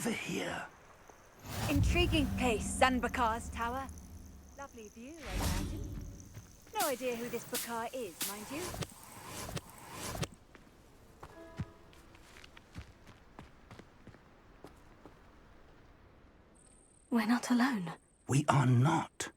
over here? Intriguing place, Zanbakar's tower. Lovely view, I imagine. No idea who this Bakar is, mind you. We're not alone. We are not.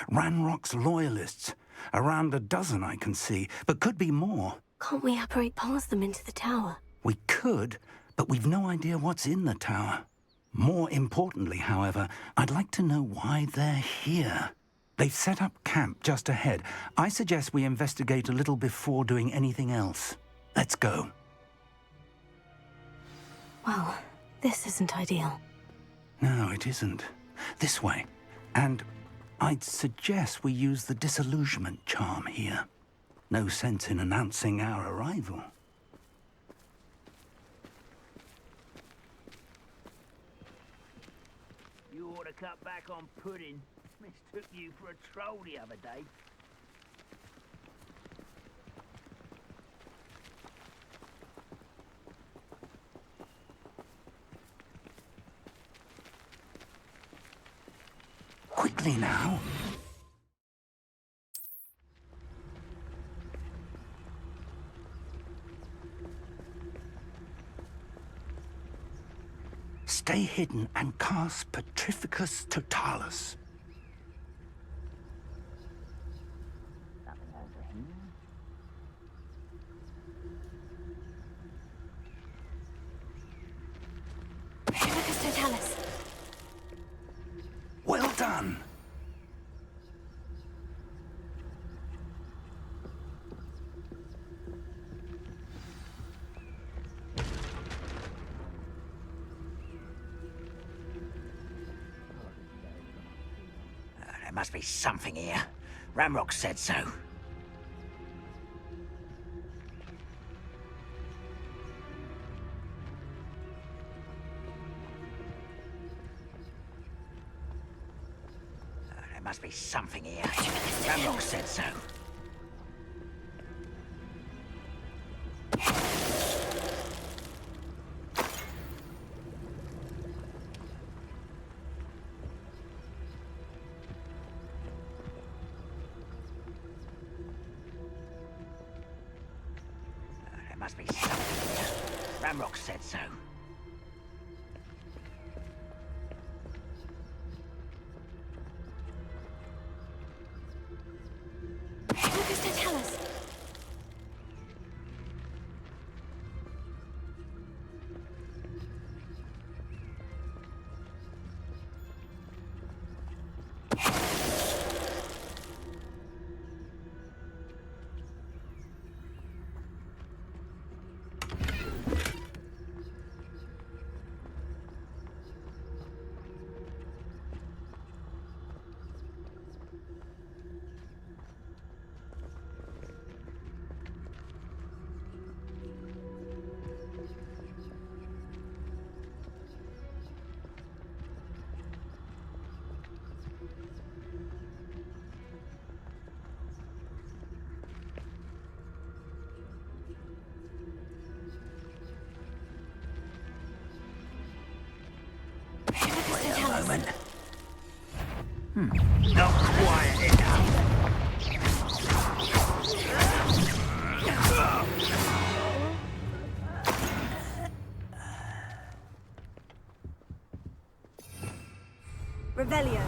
Ranrock's loyalists. Around a dozen I can see, but could be more. Can't we apparate past them into the tower? We could, but we've no idea what's in the tower. More importantly, however, I'd like to know why they're here. They've set up camp just ahead. I suggest we investigate a little before doing anything else. Let's go. Well, this isn't ideal. No, it isn't. This way. And I'd suggest we use the disillusionment charm here. No sense in announcing our arrival. You ought to cut back on pudding. Mistook you for a troll the other day. Quickly now. Stay hidden and cast Petrificus Totalis. Nothing over here. Petrificus Totalis. Well done. There must be something here. Ramrock said so. There must be something here. Ramrock said so. There must be something here. Ramrock said so. Petrificus Totalis. Wait a moment. Not quiet enough. Revelio.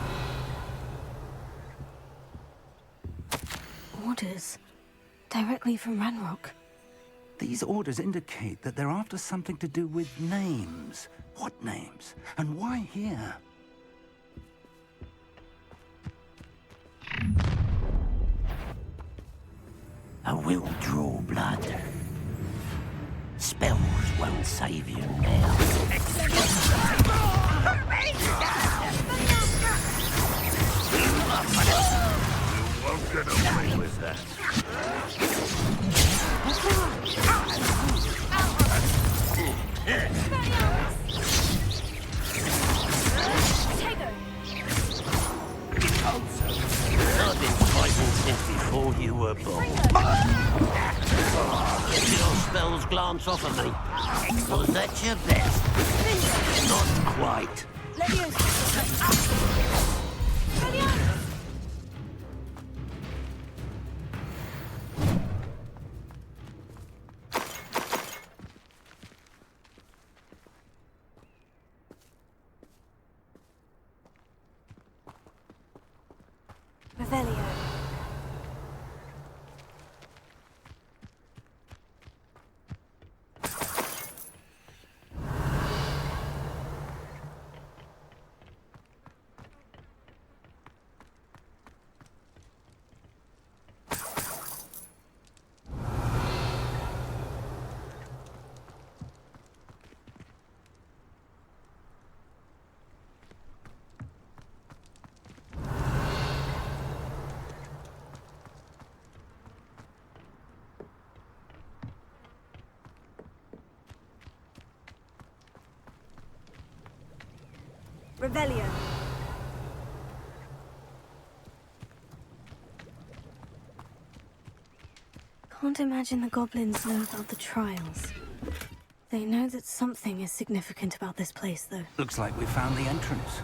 Orders. Directly from Ranrock. These orders indicate that they're after something to do with names. What names? And why here? I will draw blood. Spells won't save you now. You won't get away with that. Not this time. rising since before you were born. Get your spells glance off of me. Was that your best? Not quite. Revelio. Revelio. Can't imagine the goblins know about the trials. They know that something is significant about this place, though. Looks like we found the entrance.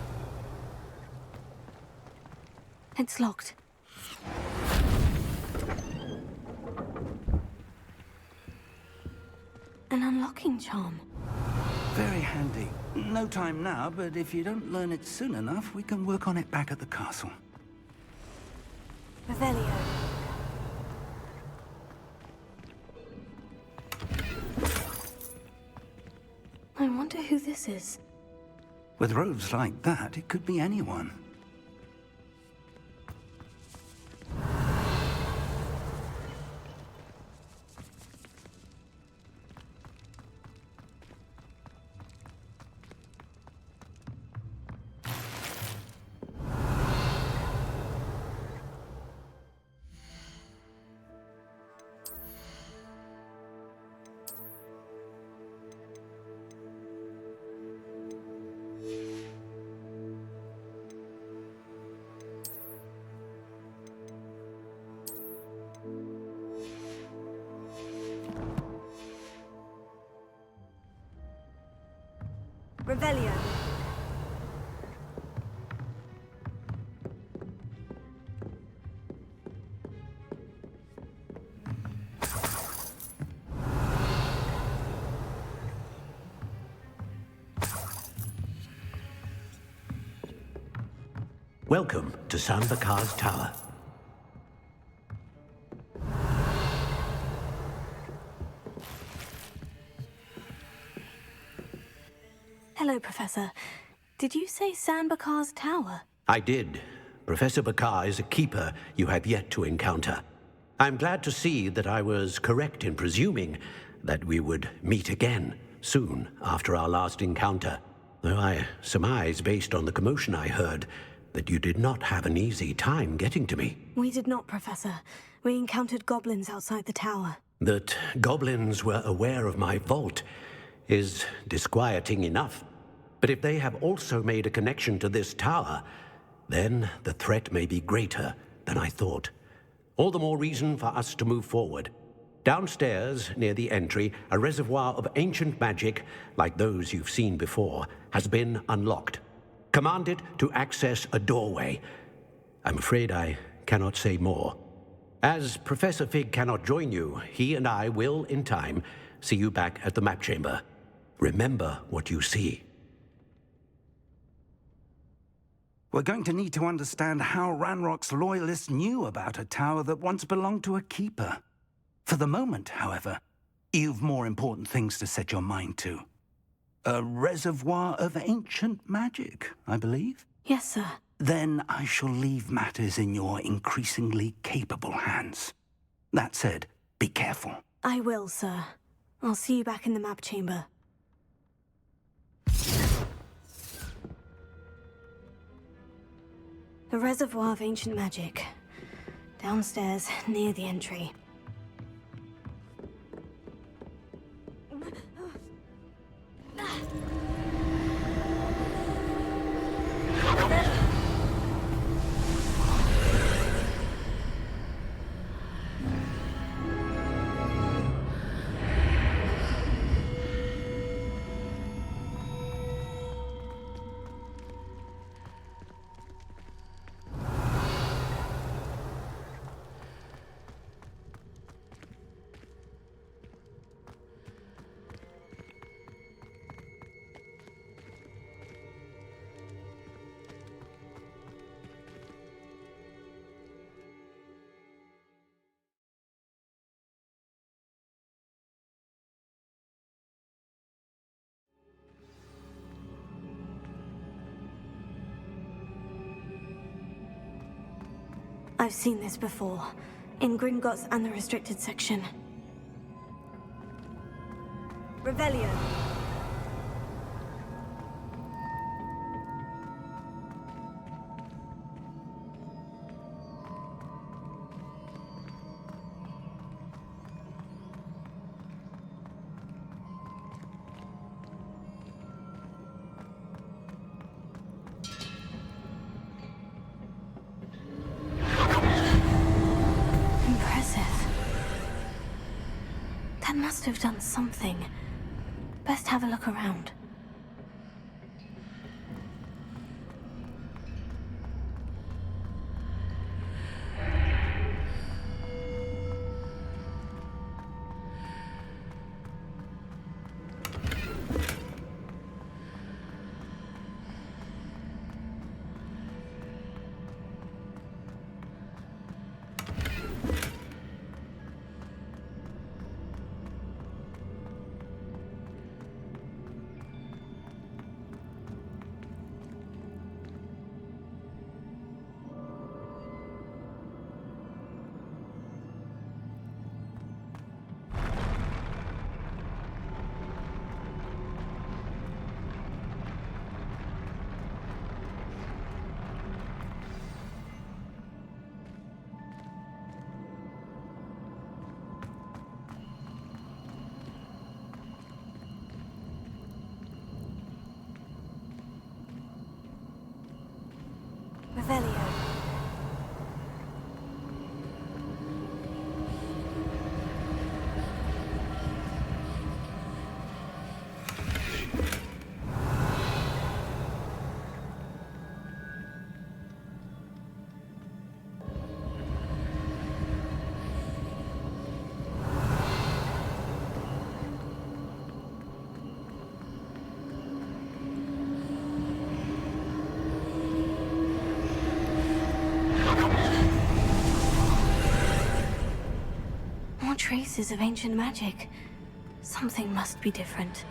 It's locked. An unlocking charm. Very handy. No time now, but if you don't learn it soon enough, we can work on it back at the castle. Revelio. I wonder who this is. With robes like that, it could be anyone. Revelio. Welcome to San Bakar's Tower. Hello, Professor. Did you say San Bakar's Tower? I did. Professor Bakar is a keeper you have yet to encounter. I'm glad to see that I was correct in presuming that we would meet again soon after our last encounter, though I surmise, based on the commotion I heard, that you did not have an easy time getting to me. We did not, Professor. We encountered goblins outside the tower. That goblins were aware of my vault is disquieting enough. But if they have also made a connection to this tower, then the threat may be greater than I thought. All the more reason for us to move forward. Downstairs, near the entry, a reservoir of ancient magic, like those you've seen before, has been unlocked. Commanded to access a doorway. I'm afraid I cannot say more. As Professor Fig cannot join you, he and I will, in time, see you back at the map chamber. Remember what you see. We're going to need to understand how Ranrock's loyalists knew about a tower that once belonged to a keeper. For the moment, however, you've more important things to set your mind to. A reservoir of ancient magic, I believe? Yes, sir. Then I shall leave matters in your increasingly capable hands. That said, be careful. I will, sir. I'll see you back in the map chamber. A reservoir of ancient magic. Downstairs, near the entry. I've seen this before. In Gringotts and the restricted section. Revelio. Impressive. That must have done something. Best have a look around. Revelio. More traces of ancient magic. Something must be different.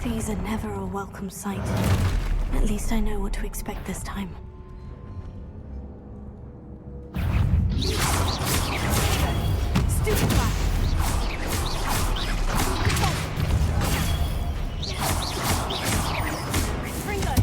These are never a welcome sight. At least I know what to expect this time. Stupefy. Ringo.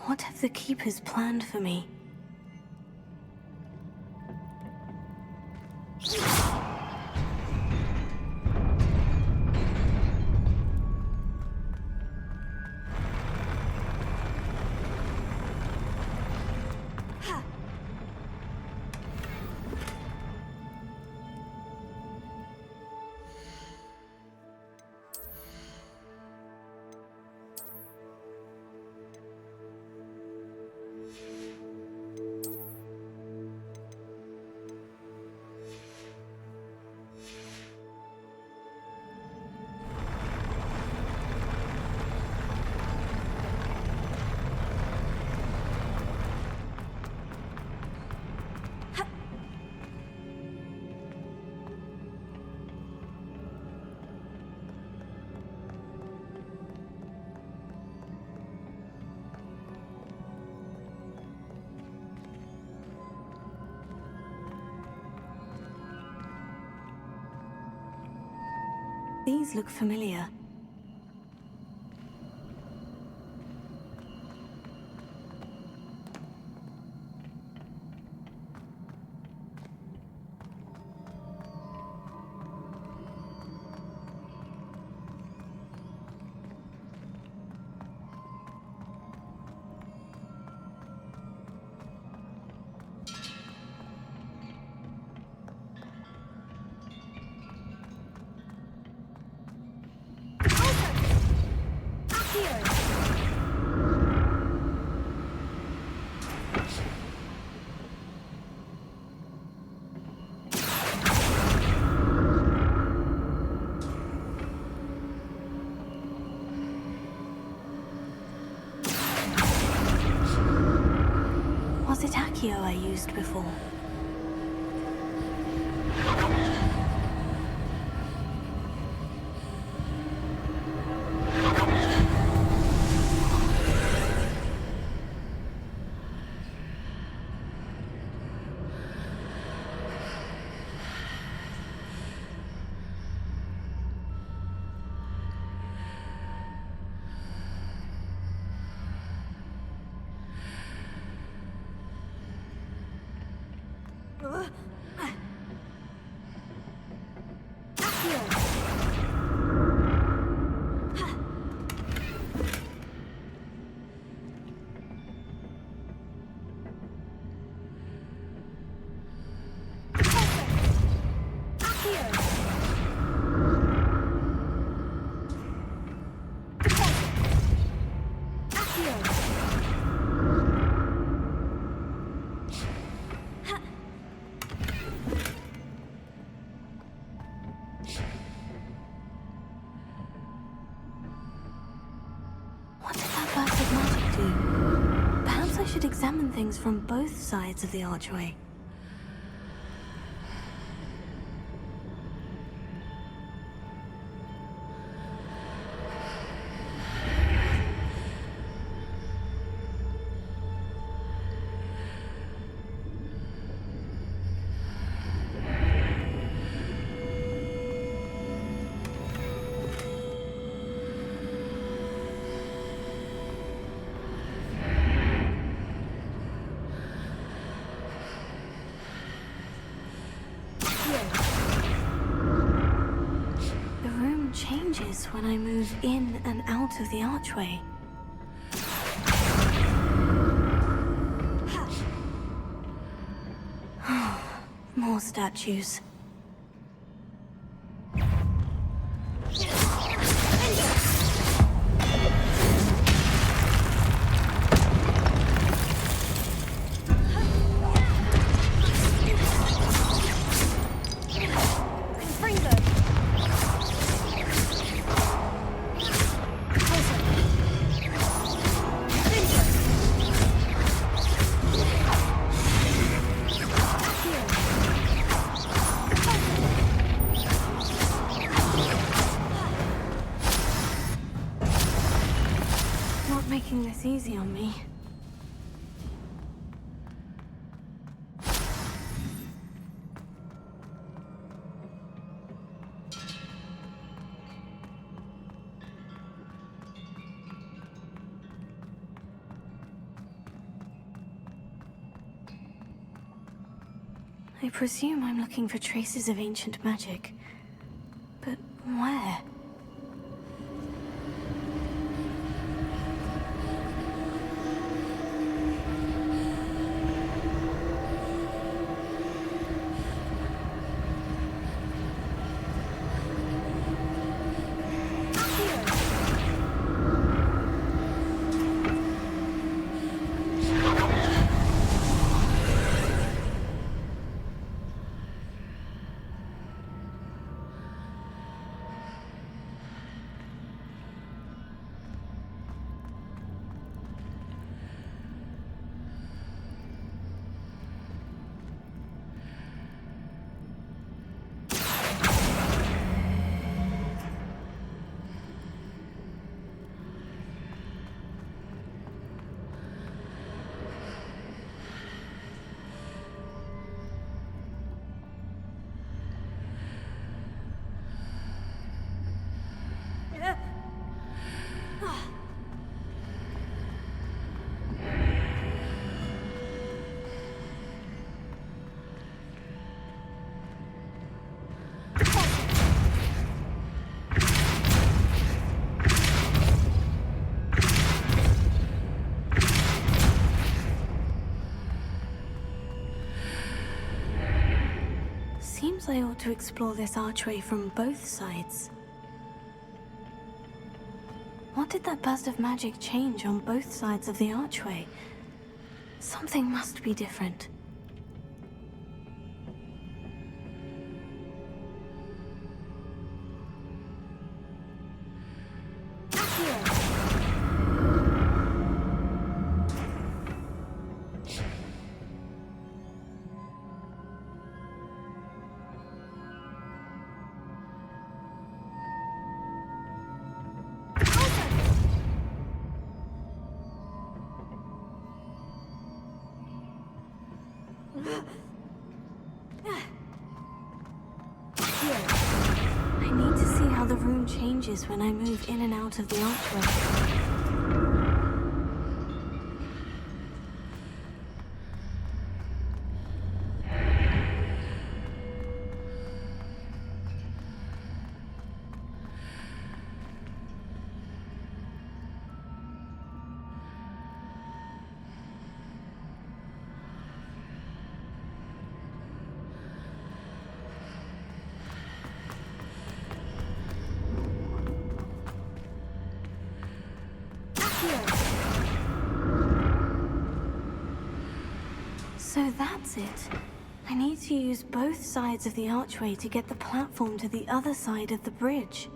What have the Keepers planned for me? These look familiar. Was it Accio I used before? What did that burst of magic do? Perhaps I should examine things from both sides of the archway. Changes when I move in and out of the archway. More statues. Making this easy on me. I presume I'm looking for traces of ancient magic, but where? Seems I ought to explore this archway from both sides. What did that burst of magic change on both sides of the archway? Something must be different. I need to see how the room changes when I move in and out of the archway. So that's it. I need to use both sides of the archway to get the platform to the other side of the bridge.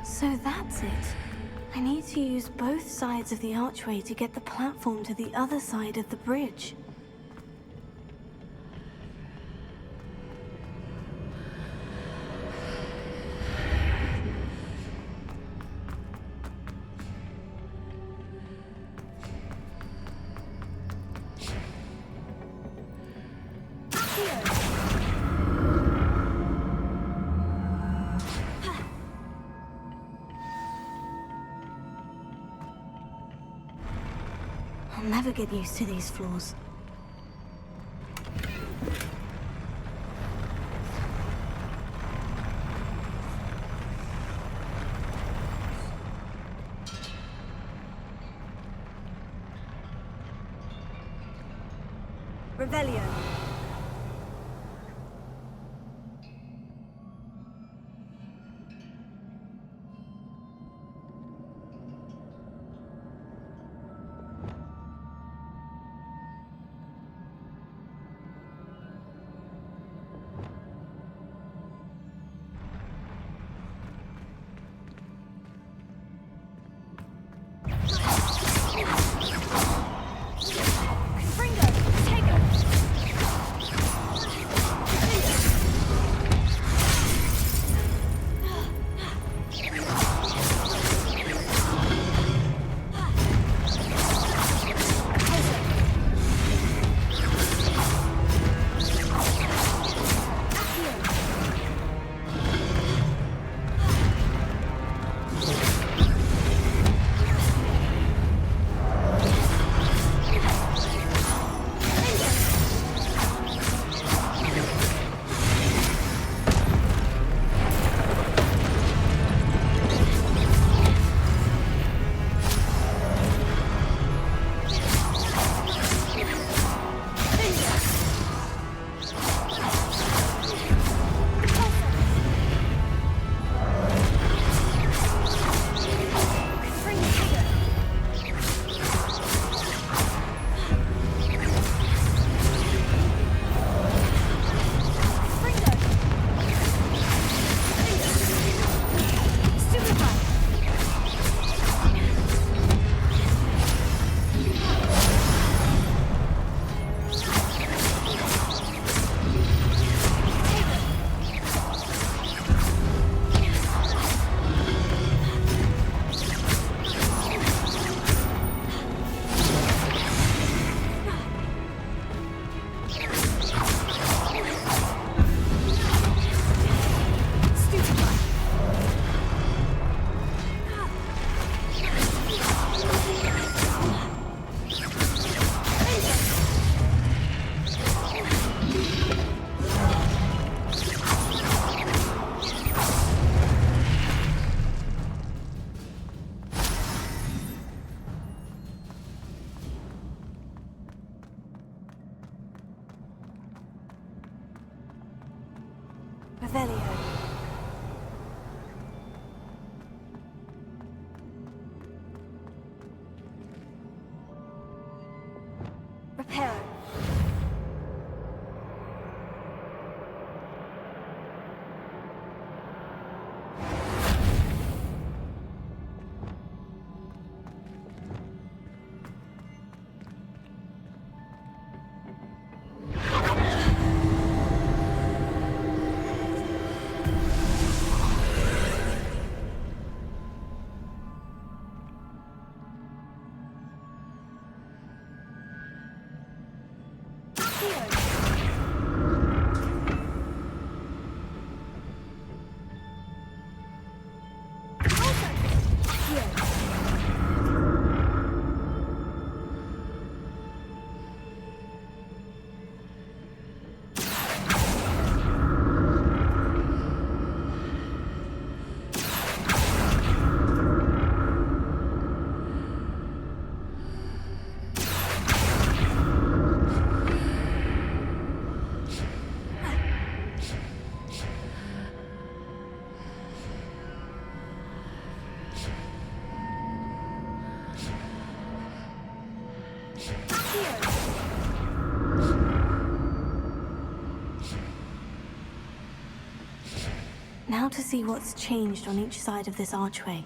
So that's it. I need to use both sides of the archway to get the platform to the other side of the bridge. I'll never get used to these floors. Revelio. Confringo, take him! to see what's changed on each side of this archway.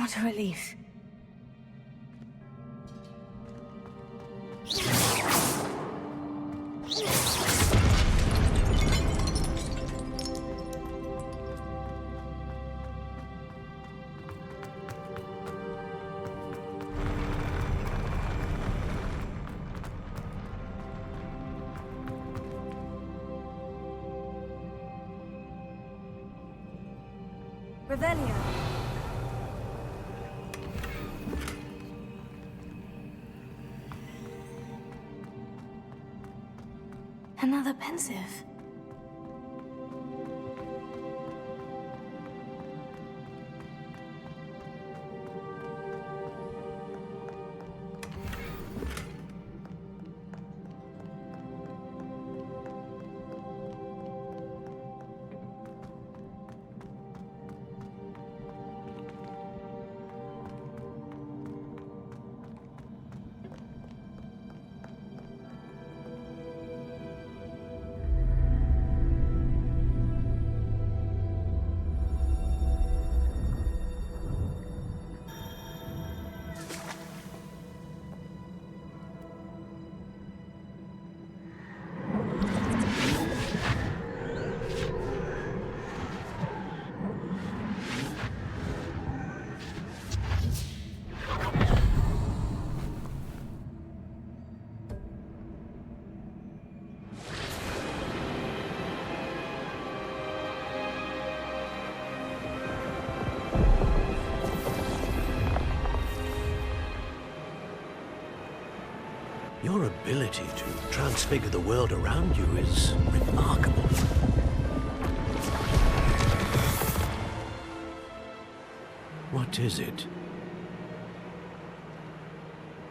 What a relief. Revelio. Another pensive. Your ability to transfigure the world around you is remarkable. What is it?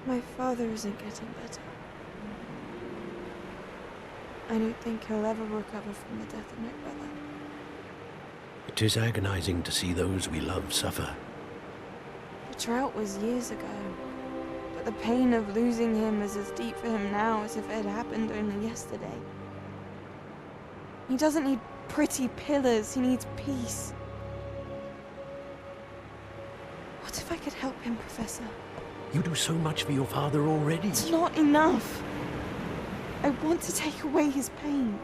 My father isn't getting better. I don't think he'll ever recover from the death of my brother. It is agonizing to see those we love suffer. The drought was years ago, but the pain of losing him is as deep for him now as if it had happened only yesterday. He doesn't need pretty pillars, he needs peace. What if I could help him, Professor? You do so much for your father already. It's not enough. I want to take away his pain.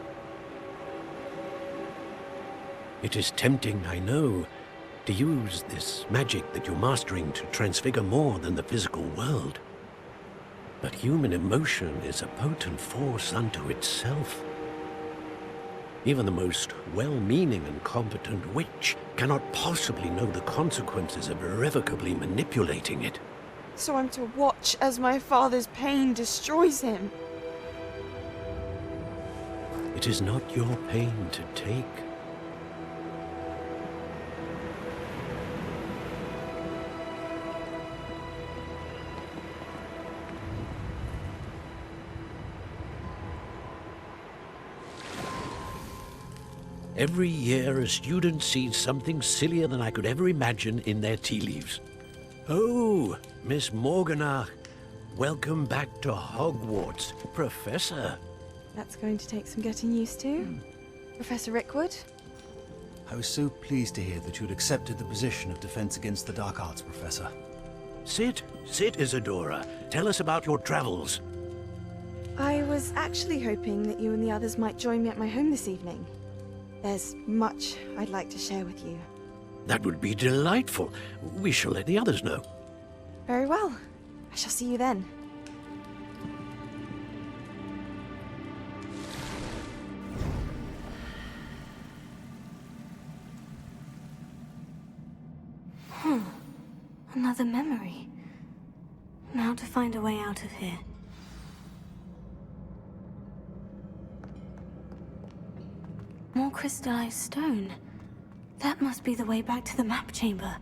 It is tempting, I know, to use this magic that you're mastering to transfigure more than the physical world. But human emotion is a potent force unto itself. Even the most well-meaning and competent witch cannot possibly know the consequences of irrevocably manipulating it. So I'm to watch as my father's pain destroys him. It is not your pain to take. Every year, a student sees something sillier than I could ever imagine in their tea leaves. Oh, Miss Morganach, welcome back to Hogwarts, Professor. That's going to take some getting used to. Professor Rickwood? I was so pleased to hear that you'd accepted the position of Defense Against the Dark Arts, Professor. Sit, Isadora. Tell us about your travels. I was actually hoping that you and the others might join me at my home this evening. There's much I'd like to share with you. That would be delightful. We shall let the others know. Very well. I shall see you then. Another memory. Now to find a way out of here. More crystallized stone. That must be the way back to the map chamber.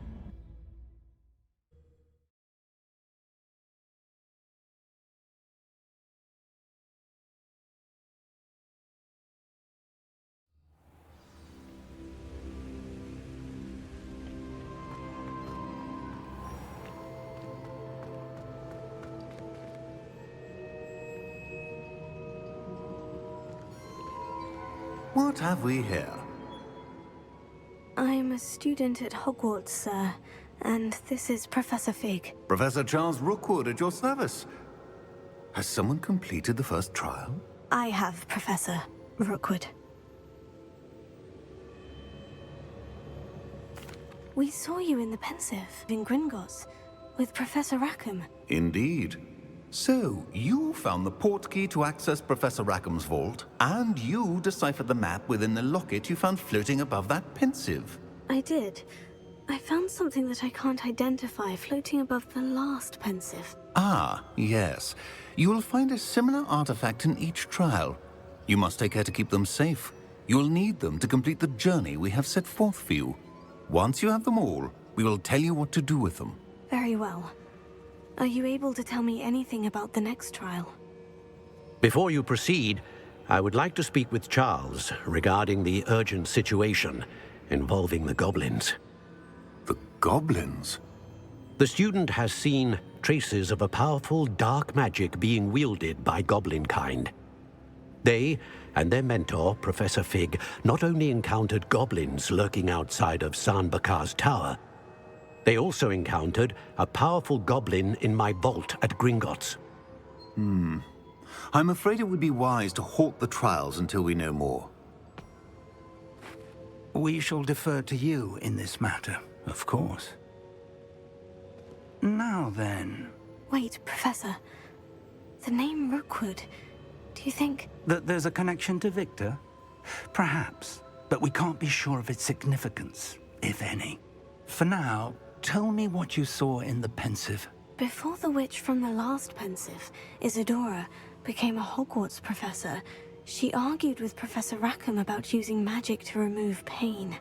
What have we here? I'm a student at Hogwarts, sir, And this is Professor Fig. Professor Charles Rookwood at your service. Has someone completed the first trial? I have, Professor Rookwood. We saw you in the Pensive in Gringotts with Professor Rackham. Indeed. So, you found the portkey to access Professor Rackham's vault, and you deciphered the map within the locket you found floating above that Pensive. I did. I found something that I can't identify floating above the last Pensive. Ah, yes. You will find a similar artifact in each trial. You must take care to keep them safe. You'll need them to complete the journey we have set forth for you. Once you have them all, we will tell you what to do with them. Very well. Are you able to tell me anything about the next trial? Before you proceed, I would like to speak with Charles regarding the urgent situation involving the goblins. The goblins? The student has seen traces of a powerful dark magic being wielded by goblin kind. They and their mentor, Professor Fig, not only encountered goblins lurking outside of Sanbakar's tower, they also encountered a powerful goblin in my vault at Gringotts. I'm afraid it would be wise to halt the trials until we know more. We shall defer to you in this matter, of course. Now then, Wait, Professor. The name Rookwood. Do you think... that there's a connection to Victor? Perhaps, but we can't be sure of its significance, if any. For now, tell me what you saw in the Pensive. Before the witch from the last Pensive, Isadora, became a Hogwarts professor, she argued with Professor Rackham about using magic to remove pain.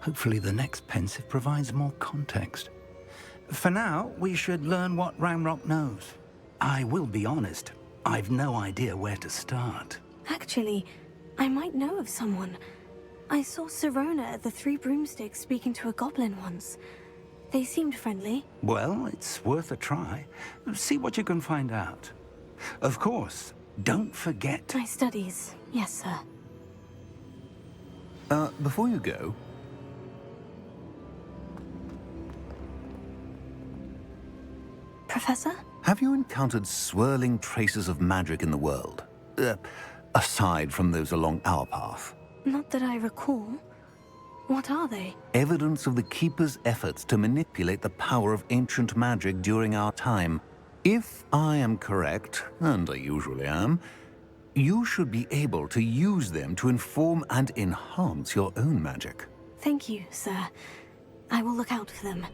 Hopefully the next Pensive provides more context. For now, we should learn what Ramrock knows. I will be honest, I've no idea where to start. Actually, I might know of someone. I saw Sirona at the Three Broomsticks speaking to a goblin once. They seemed friendly. Well, it's worth a try. See what you can find out. Of course, don't forget... My studies, yes, sir. Before you go, Professor? have you encountered swirling traces of magic in the world? Aside from those along our path. Not that I recall. What are they? Evidence of the Keeper's efforts to manipulate the power of ancient magic during our time. If I am correct, and I usually am, you should be able to use them to inform and enhance your own magic. Thank you, sir. I will look out for them.